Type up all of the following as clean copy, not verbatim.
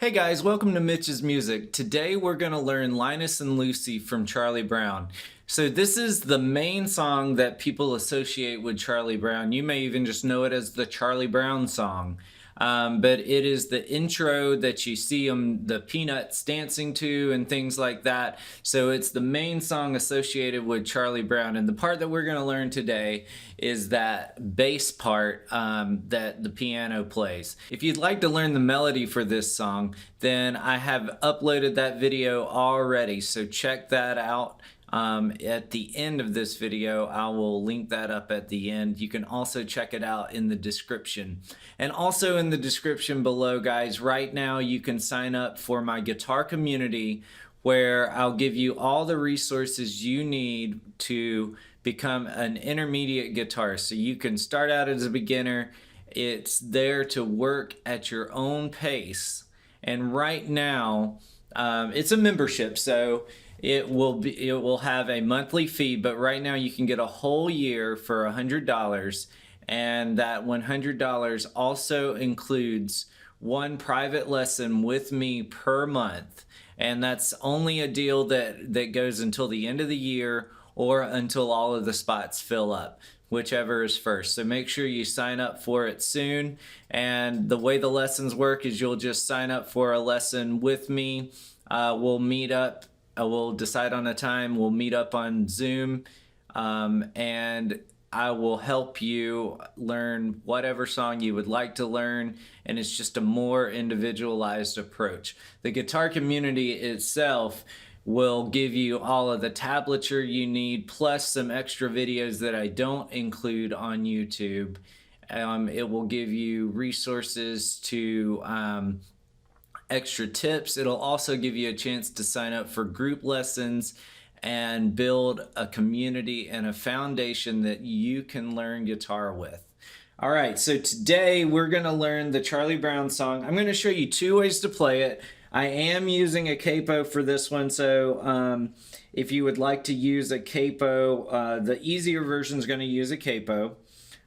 Hey guys, welcome to Mitch's Music. Today we're going to learn Linus and Lucy from Charlie Brown. So this is the main song that people associate with Charlie Brown. You may even just know it as the Charlie Brown song. But it is the intro that you see the Peanuts dancing to and things like that. So it's the main song associated with Charlie Brown. And the part that we're going to learn today is that bass part that the piano plays. If you'd like to learn the melody for this song, then I have uploaded that video already. So check that out. At the end of this video, I will link that up at the end. You can also check it out in the description. And also in the description below, guys, right now you can sign up for my guitar community where I'll give you all the resources you need to become an intermediate guitarist. So you can start out as a beginner. It's there to work at your own pace. And right now, it's a membership, so it will have a monthly fee, but right now you can get a whole year for $100, and that $100 also includes one private lesson with me per month, and that's only a deal that goes until the end of the year or until all of the spots fill up, whichever is first. So make sure you sign up for it soon. And the way the lessons work is you'll just sign up for a lesson with me. We'll meet up. We'll decide on a time. We'll meet up on Zoom, and I will help you learn whatever song you would like to learn, and it's just a more individualized approach. The guitar community itself will give you all of the tablature you need, plus some extra videos that I don't include on YouTube. It will give you resources to extra tips. It'll also give you a chance to sign up for group lessons and build a community and a foundation that you can learn guitar with. All right, so today we're going to learn the Charlie Brown song. I'm going to show you two ways to play it. I am using a capo for this one, so if you would like to use a capo, the easier version is going to use a capo.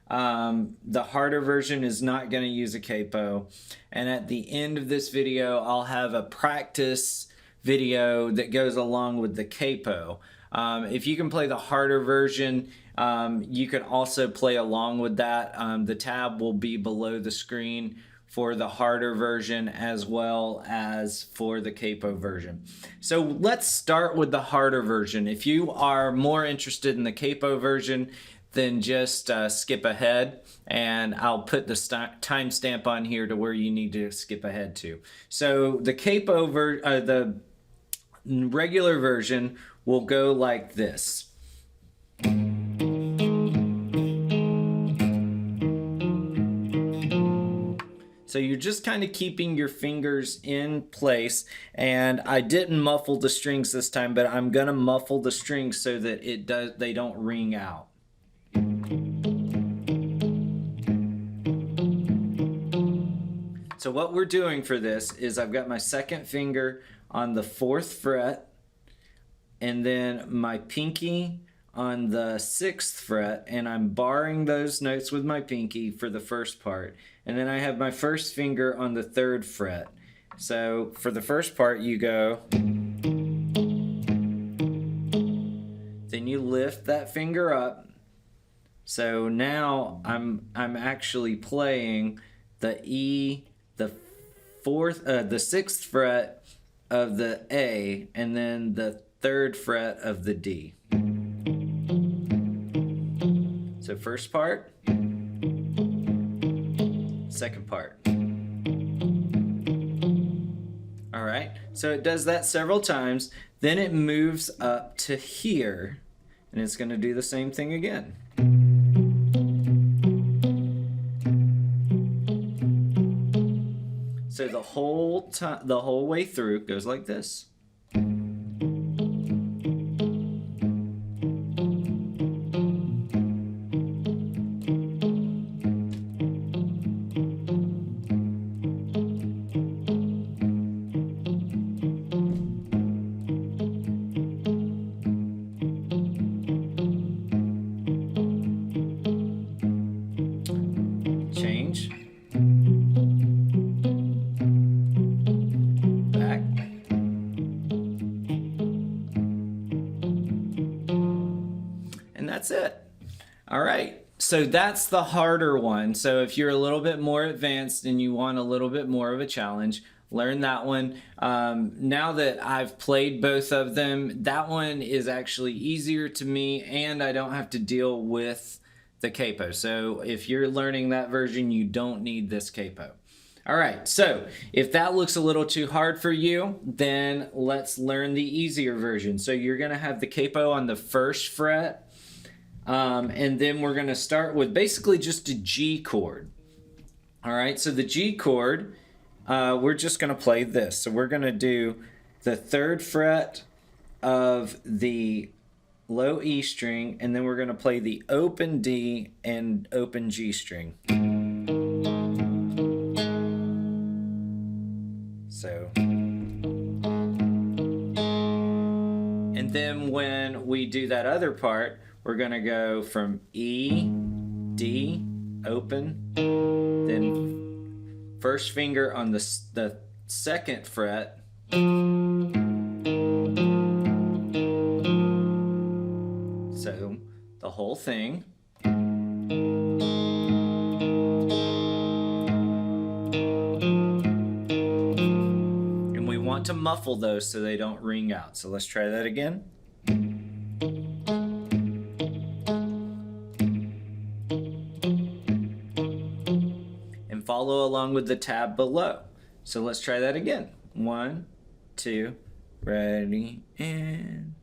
The harder version is not going to use a capo. And at the end of this video, I'll have a practice video that goes along with the capo. If you can play the harder version, you can also play along with that. The tab will be below the screen for the harder version as well as for the capo version. So let's start with the harder version. If you are more interested in the capo version, then just skip ahead, and I'll put the timestamp on here to where you need to skip ahead to. So the the regular version will go like this. So you're just kind of keeping your fingers in place, and I didn't muffle the strings this time, but I'm gonna muffle the strings so that they don't ring out. So what we're doing for this is I've got my second finger on the 4th fret, and then my pinky on the 6th fret, and I'm barring those notes with my pinky for the first part. And then I have my first finger on the 3rd fret. So for the first part you go, then you lift that finger up. So now I'm actually playing the E, the 6th fret of the A, and then the 3rd fret of the D. So first part, second part. All right, so it does that several times. Then it moves up to here, and it's going to do the same thing again. So the whole way through goes like this. Change. that's it. All right. So that's the harder one. So if you're a little bit more advanced and you want a little bit more of a challenge, learn that one. Now that I've played both of them, that one is actually easier to me and I don't have to deal with the capo. So if you're learning that version, you don't need this capo. All right, so if that looks a little too hard for you, then let's learn the easier version. So you're gonna have the capo on the first fret, and then we're gonna start with basically just a G chord. All right, so the G chord, we're just gonna play this. So we're gonna do the 3rd fret of the low E string, and then we're gonna play the open D and open G string. So, and then when we do that other part, we're gonna go from E, D, open, then first finger on the 2nd fret, so the whole thing. And we want to muffle those so they don't ring out. So let's try that again. And follow along with the tab below. So let's try that again. 1, 2, ready, and...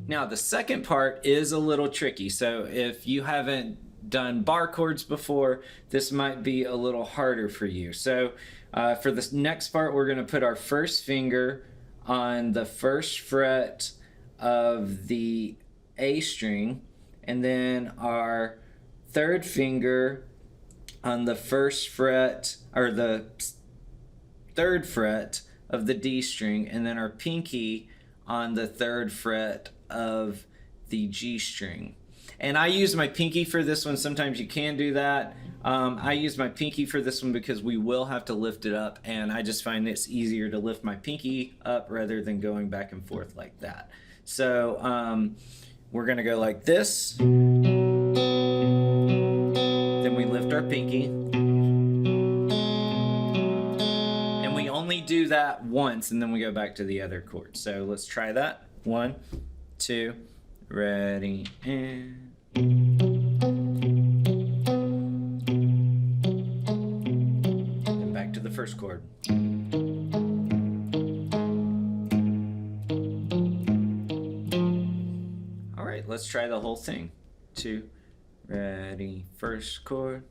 Now the second part is a little tricky, so if you haven't done bar chords before, this might be a little harder for you. So for this next part, we're going to put our first finger on the 1st fret of the A string, and then our 3rd finger on the 1st fret, or the 3rd fret of the D string, and then our pinky on the 3rd fret of the G string. And I use my pinky for this one. Sometimes you can do that. I use my pinky for this one because we will have to lift it up, and I just find it's easier to lift my pinky up rather than going back and forth like that. So we're gonna go like this, then we lift our pinky, and we only do that once, and then we go back to the other chord. So let's try that. 1, 2, ready, and... Then back to the first chord. All right, let's try the whole thing. 2, ready, first chord.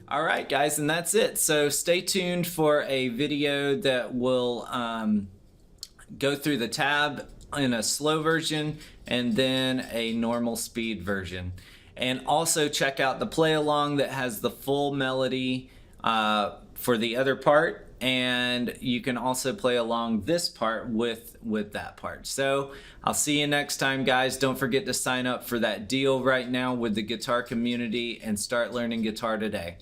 Alright guys, and that's it. So stay tuned for a video that will go through the tab in a slow version and then a normal speed version. And also check out the play along that has the full melody for the other part, and you can also play along this part with that part. So I'll see you next time, guys. Don't forget to sign up for that deal right now with the guitar community and start learning guitar today.